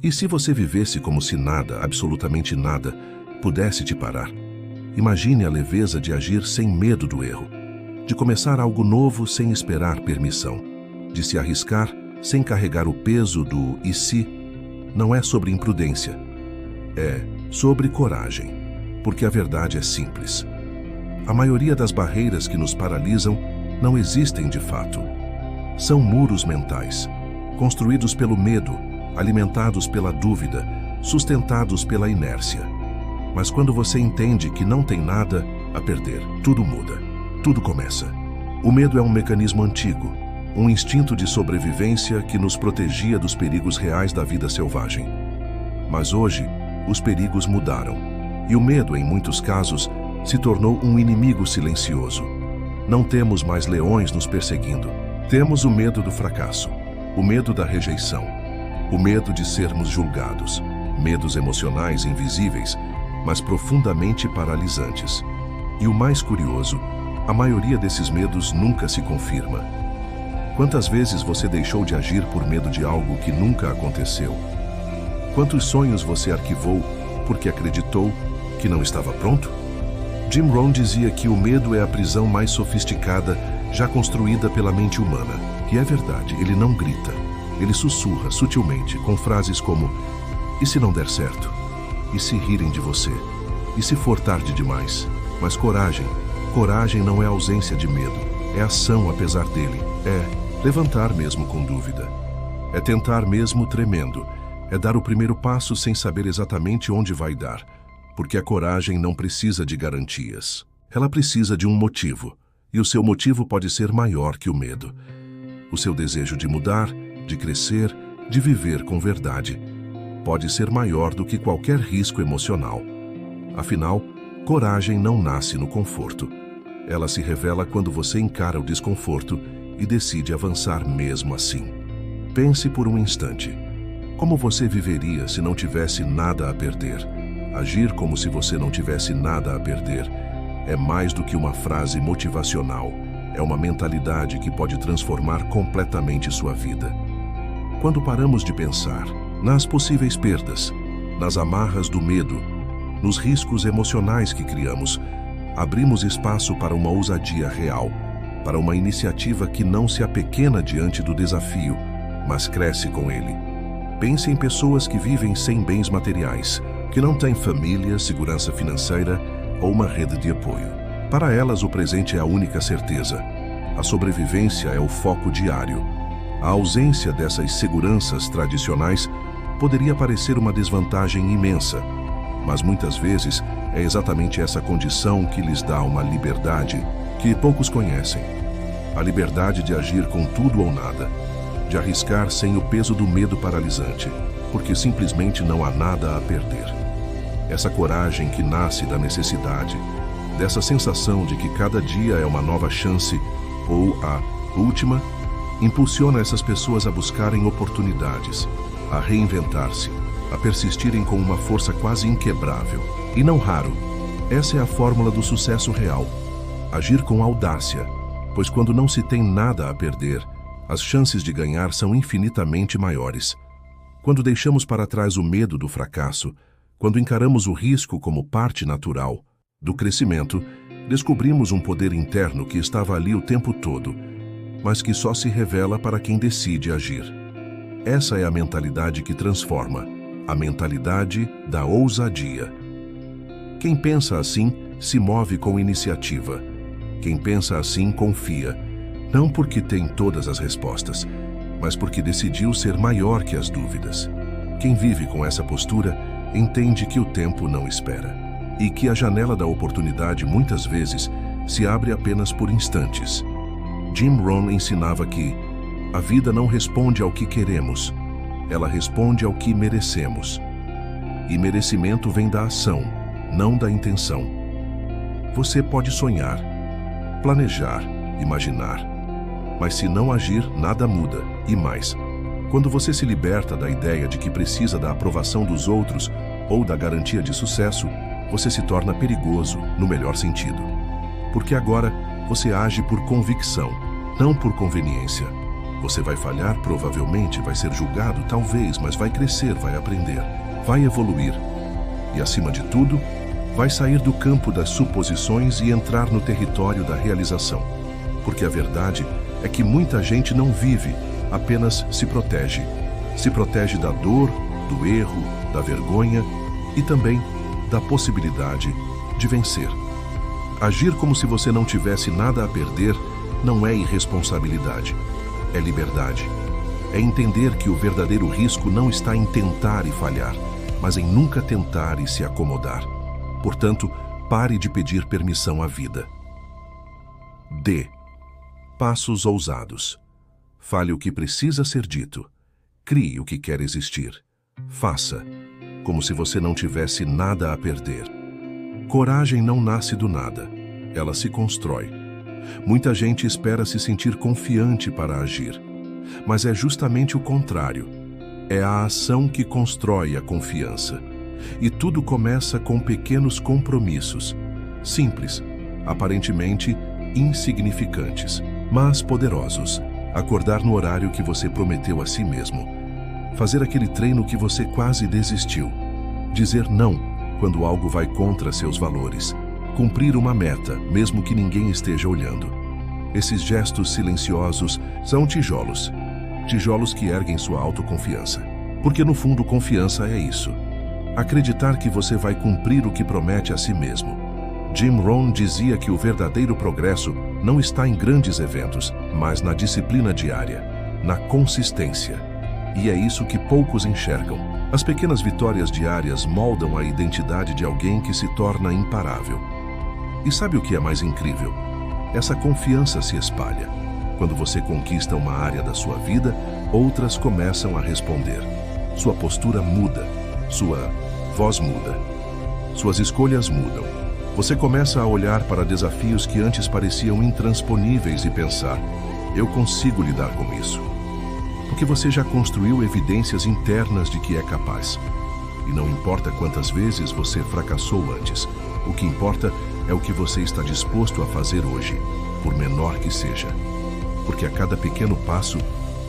E se você vivesse como se nada, absolutamente nada, pudesse te parar? Imagine a leveza de agir sem medo do erro, de começar algo novo sem esperar permissão, de se arriscar sem carregar o peso do "e se". Não é sobre imprudência, é sobre coragem, porque a verdade é simples. A maioria das barreiras que nos paralisam não existem de fato. São muros mentais, construídos pelo medo, alimentados pela dúvida, sustentados pela inércia. Mas quando você entende que não tem nada a perder, tudo muda, tudo começa. O medo é um mecanismo antigo, um instinto de sobrevivência que nos protegia dos perigos reais da vida selvagem. Mas hoje, os perigos mudaram, e o medo, em muitos casos, se tornou um inimigo silencioso. Não temos mais leões nos perseguindo. Temos o medo do fracasso, o medo da rejeição, o medo de sermos julgados, medos emocionais invisíveis, mas profundamente paralisantes. E o mais curioso, a maioria desses medos nunca se confirma. Quantas vezes você deixou de agir por medo de algo que nunca aconteceu? Quantos sonhos você arquivou porque acreditou que não estava pronto? Jim Rohn dizia que o medo é a prisão mais sofisticada já construída pela mente humana. E é verdade, ele não grita. Ele sussurra sutilmente com frases como: "E se não der certo? E se rirem de você? E se for tarde demais?" Mas coragem não é ausência de medo. É ação apesar dele. É levantar mesmo com dúvida. É tentar mesmo tremendo. É dar o primeiro passo sem saber exatamente onde vai dar. Porque a coragem não precisa de garantias. Ela precisa de um motivo. E o seu motivo pode ser maior que o medo. O seu desejo de mudar, de crescer, de viver com verdade, pode ser maior do que qualquer risco emocional. Afinal, coragem não nasce no conforto. Ela se revela quando você encara o desconforto e decide avançar mesmo assim. Pense por um instante. Como você viveria se não tivesse nada a perder? Agir como se você não tivesse nada a perder é mais do que uma frase motivacional. É uma mentalidade que pode transformar completamente sua vida. Quando paramos de pensar nas possíveis perdas, nas amarras do medo, nos riscos emocionais que criamos, abrimos espaço para uma ousadia real, para uma iniciativa que não se apequena diante do desafio, mas cresce com ele. Pense em pessoas que vivem sem bens materiais, que não têm família, segurança financeira ou uma rede de apoio. Para elas, o presente é a única certeza. A sobrevivência é o foco diário. A ausência dessas seguranças tradicionais poderia parecer uma desvantagem imensa, mas muitas vezes é exatamente essa condição que lhes dá uma liberdade que poucos conhecem. A liberdade de agir com tudo ou nada, de arriscar sem o peso do medo paralisante, porque simplesmente não há nada a perder. Essa coragem que nasce da necessidade, dessa sensação de que cada dia é uma nova chance, ou a última, impulsiona essas pessoas a buscarem oportunidades, a reinventar-se, a persistirem com uma força quase inquebrável. E não raro, essa é a fórmula do sucesso real. Agir com audácia, pois quando não se tem nada a perder, as chances de ganhar são infinitamente maiores. Quando deixamos para trás o medo do fracasso, quando encaramos o risco como parte natural do crescimento, descobrimos um poder interno que estava ali o tempo todo, mas que só se revela para quem decide agir. Essa é a mentalidade que transforma, a mentalidade da ousadia. Quem pensa assim se move com iniciativa. Quem pensa assim confia, não porque tem todas as respostas, mas porque decidiu ser maior que as dúvidas. Quem vive com essa postura entende que o tempo não espera e que a janela da oportunidade muitas vezes se abre apenas por instantes. Jim Rohn ensinava que a vida não responde ao que queremos, ela responde ao que merecemos. E merecimento vem da ação, não da intenção. Você pode sonhar, planejar, imaginar, mas se não agir, nada muda. E mais, quando você se liberta da ideia de que precisa da aprovação dos outros ou da garantia de sucesso, você se torna perigoso, no melhor sentido. Porque agora você age por convicção, não por conveniência. Você vai falhar, provavelmente, vai ser julgado, talvez, mas vai crescer, vai aprender, vai evoluir. E, acima de tudo, vai sair do campo das suposições e entrar no território da realização. Porque a verdade é que muita gente não vive, apenas se protege. Se protege da dor, do erro, da vergonha e também da possibilidade de vencer. Agir como se você não tivesse nada a perder não é irresponsabilidade, é liberdade. É entender que o verdadeiro risco não está em tentar e falhar, mas em nunca tentar e se acomodar. Portanto, pare de pedir permissão à vida. D. Passos ousados. Fale o que precisa ser dito. Crie o que quer existir. Faça, como se você não tivesse nada a perder. Coragem não nasce do nada, ela se constrói. Muita gente espera se sentir confiante para agir, mas é justamente o contrário. É a ação que constrói a confiança. E tudo começa com pequenos compromissos, simples, aparentemente insignificantes, mas poderosos. Acordar no horário que você prometeu a si mesmo. Fazer aquele treino que você quase desistiu. Dizer não quando algo vai contra seus valores. Cumprir uma meta, mesmo que ninguém esteja olhando. Esses gestos silenciosos são tijolos. Tijolos que erguem sua autoconfiança. Porque no fundo, confiança é isso. Acreditar que você vai cumprir o que promete a si mesmo. Jim Rohn dizia que o verdadeiro progresso não está em grandes eventos, mas na disciplina diária, na consistência. E é isso que poucos enxergam. As pequenas vitórias diárias moldam a identidade de alguém que se torna imparável. E sabe o que é mais incrível? Essa confiança se espalha. Quando você conquista uma área da sua vida, outras começam a responder. Sua postura muda, sua voz muda, suas escolhas mudam. Você começa a olhar para desafios que antes pareciam intransponíveis e pensar: eu consigo lidar com isso. Porque você já construiu evidências internas de que é capaz. E não importa quantas vezes você fracassou antes, o que importa é o que você está disposto a fazer hoje, por menor que seja. Porque a cada pequeno passo,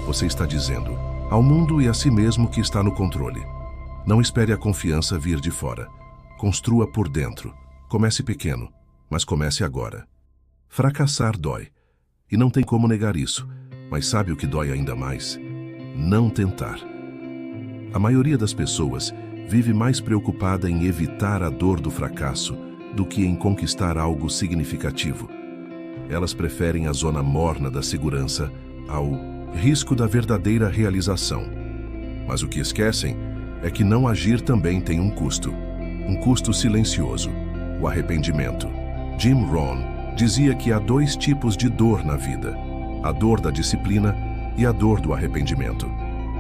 você está dizendo ao mundo e a si mesmo que está no controle. Não espere a confiança vir de fora. Construa por dentro. Comece pequeno, mas comece agora. Fracassar dói. E não tem como negar isso. Mas sabe o que dói ainda mais? Não tentar. A maioria das pessoas vive mais preocupada em evitar a dor do fracasso do que em conquistar algo significativo. Elas preferem a zona morna da segurança ao risco da verdadeira realização. Mas o que esquecem é que não agir também tem um custo silencioso, o arrependimento. Jim Rohn dizia que há 2 tipos de dor na vida: a dor da disciplina e a dor do arrependimento.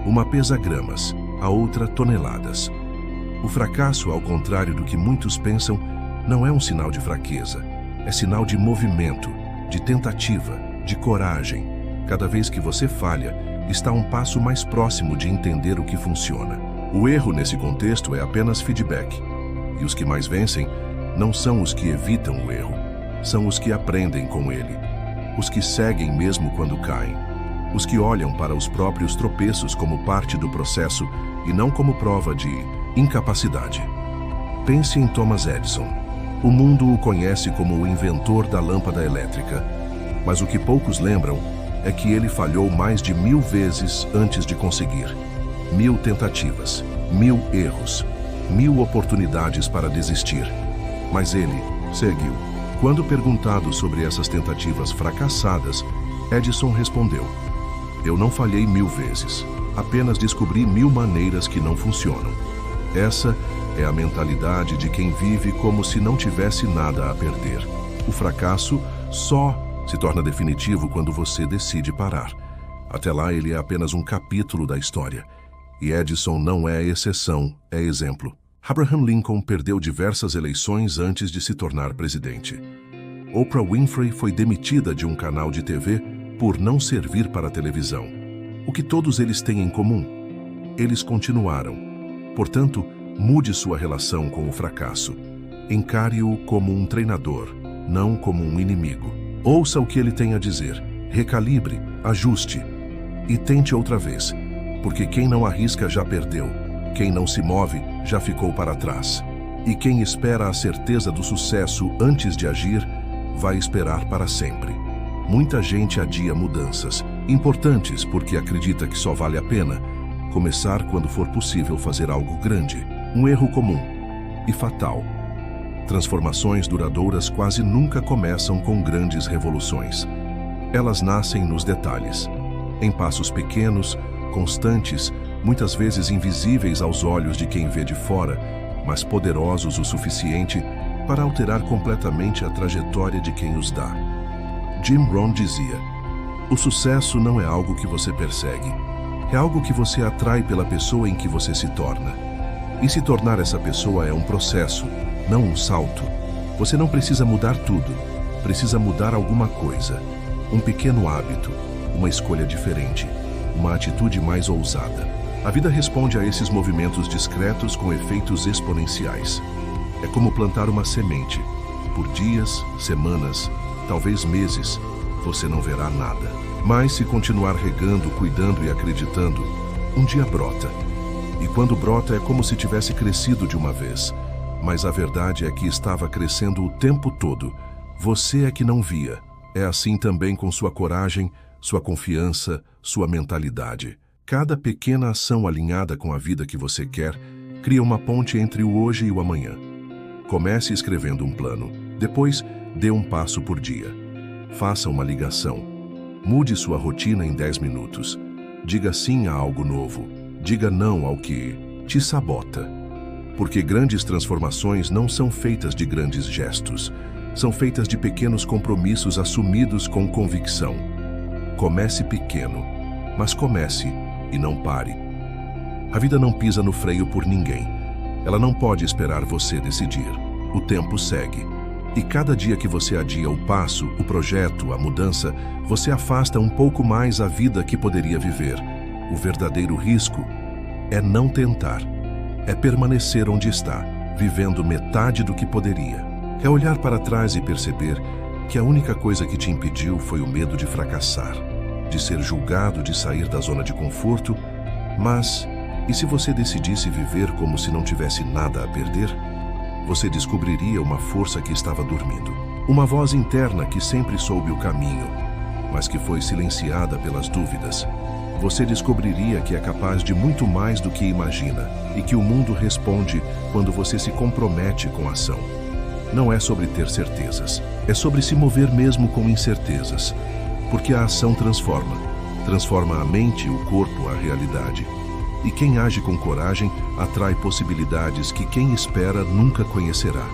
Uma pesa gramas, a outra toneladas. O fracasso, ao contrário do que muitos pensam, não é um sinal de fraqueza, é sinal de movimento, de tentativa, de coragem. Cada vez que você falha, está um passo mais próximo de entender o que funciona. O erro nesse contexto é apenas feedback. E os que mais vencem não são os que evitam o erro, são os que aprendem com ele. Os que seguem mesmo quando caem. Os que olham para os próprios tropeços como parte do processo e não como prova de incapacidade. Pense em Thomas Edison. O mundo o conhece como o inventor da lâmpada elétrica, mas o que poucos lembram é que ele falhou mais de 1000 vezes antes de conseguir. 1000 tentativas, 1000 erros, 1000 oportunidades para desistir. Mas ele seguiu. Quando perguntado sobre essas tentativas fracassadas, Edison respondeu: eu não falhei 1000 vezes, apenas descobri 1000 maneiras que não funcionam. Essa é a mentalidade de quem vive como se não tivesse nada a perder. O fracasso só se torna definitivo quando você decide parar. Até lá, ele é apenas um capítulo da história. E Edison não é exceção, é exemplo. Abraham Lincoln perdeu diversas eleições antes de se tornar presidente. Oprah Winfrey foi demitida de um canal de TV por não servir para a televisão. O que todos eles têm em comum? Eles continuaram. Portanto, mude sua relação com o fracasso. Encare-o como um treinador, não como um inimigo. Ouça o que ele tem a dizer. Recalibre, ajuste. E tente outra vez, porque quem não arrisca já perdeu, quem não se move já ficou para trás. E quem espera a certeza do sucesso antes de agir, vai esperar para sempre. Muita gente adia mudanças, importantes porque acredita que só vale a pena começar quando for possível fazer algo grande. Um erro comum e fatal. Transformações duradouras quase nunca começam com grandes revoluções. Elas nascem nos detalhes, em passos pequenos, constantes, muitas vezes invisíveis aos olhos de quem vê de fora, mas poderosos o suficiente para alterar completamente a trajetória de quem os dá. Jim Rohn dizia: o sucesso não é algo que você persegue, é algo que você atrai pela pessoa em que você se torna. E se tornar essa pessoa é um processo, não um salto. Você não precisa mudar tudo, precisa mudar alguma coisa. Um pequeno hábito, uma escolha diferente, uma atitude mais ousada. A vida responde a esses movimentos discretos com efeitos exponenciais. É como plantar uma semente. Por dias, semanas, talvez meses, você não verá nada. Mas se continuar regando, cuidando e acreditando, um dia brota. E quando brota é como se tivesse crescido de uma vez. Mas a verdade é que estava crescendo o tempo todo. Você é que não via. É assim também com sua coragem, sua confiança, sua mentalidade. Cada pequena ação alinhada com a vida que você quer cria uma ponte entre o hoje e o amanhã. Comece escrevendo um plano. Depois, dê um passo por dia. Faça uma ligação. Mude sua rotina em 10 minutos. Diga sim a algo novo. Diga não ao que te sabota. Porque grandes transformações não são feitas de grandes gestos. São feitas de pequenos compromissos assumidos com convicção. Comece pequeno, mas comece e não pare. A vida não pisa no freio por ninguém. Ela não pode esperar você decidir. O tempo segue. E cada dia que você adia o passo, o projeto, a mudança, você afasta um pouco mais a vida que poderia viver. O verdadeiro risco é não tentar. É permanecer onde está, vivendo metade do que poderia. É olhar para trás e perceber que a única coisa que te impediu foi o medo de fracassar, de ser julgado, de sair da zona de conforto. Mas, e se você decidisse viver como se não tivesse nada a perder? Você descobriria uma força que estava dormindo. Uma voz interna que sempre soube o caminho, mas que foi silenciada pelas dúvidas. Você descobriria que é capaz de muito mais do que imagina e que o mundo responde quando você se compromete com a ação. Não é sobre ter certezas, é sobre se mover mesmo com incertezas, porque a ação transforma a mente, o corpo, a realidade. E quem age com coragem atrai possibilidades que quem espera nunca conhecerá.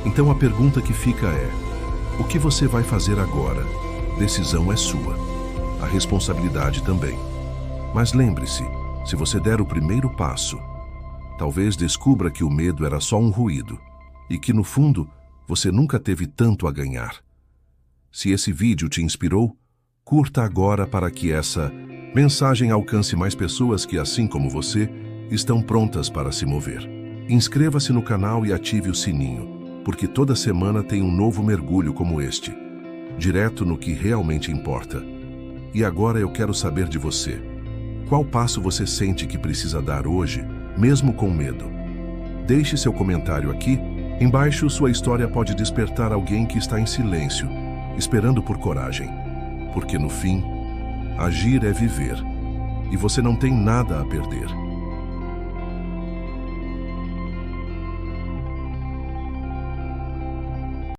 Então a pergunta que fica é: o que você vai fazer agora? Decisão é sua. A responsabilidade também. Mas lembre-se, se você der o primeiro passo, talvez descubra que o medo era só um ruído e que, no fundo, você nunca teve tanto a ganhar. Se esse vídeo te inspirou, curta agora para que essa mensagem alcance mais pessoas que, assim como você, estão prontas para se mover. Inscreva-se no canal e ative o sininho, porque toda semana tem um novo mergulho como este, direto no que realmente importa. E agora eu quero saber de você. Qual passo você sente que precisa dar hoje, mesmo com medo? Deixe seu comentário aqui. Embaixo, sua história pode despertar alguém que está em silêncio, esperando por coragem. Porque no fim, agir é viver. E você não tem nada a perder.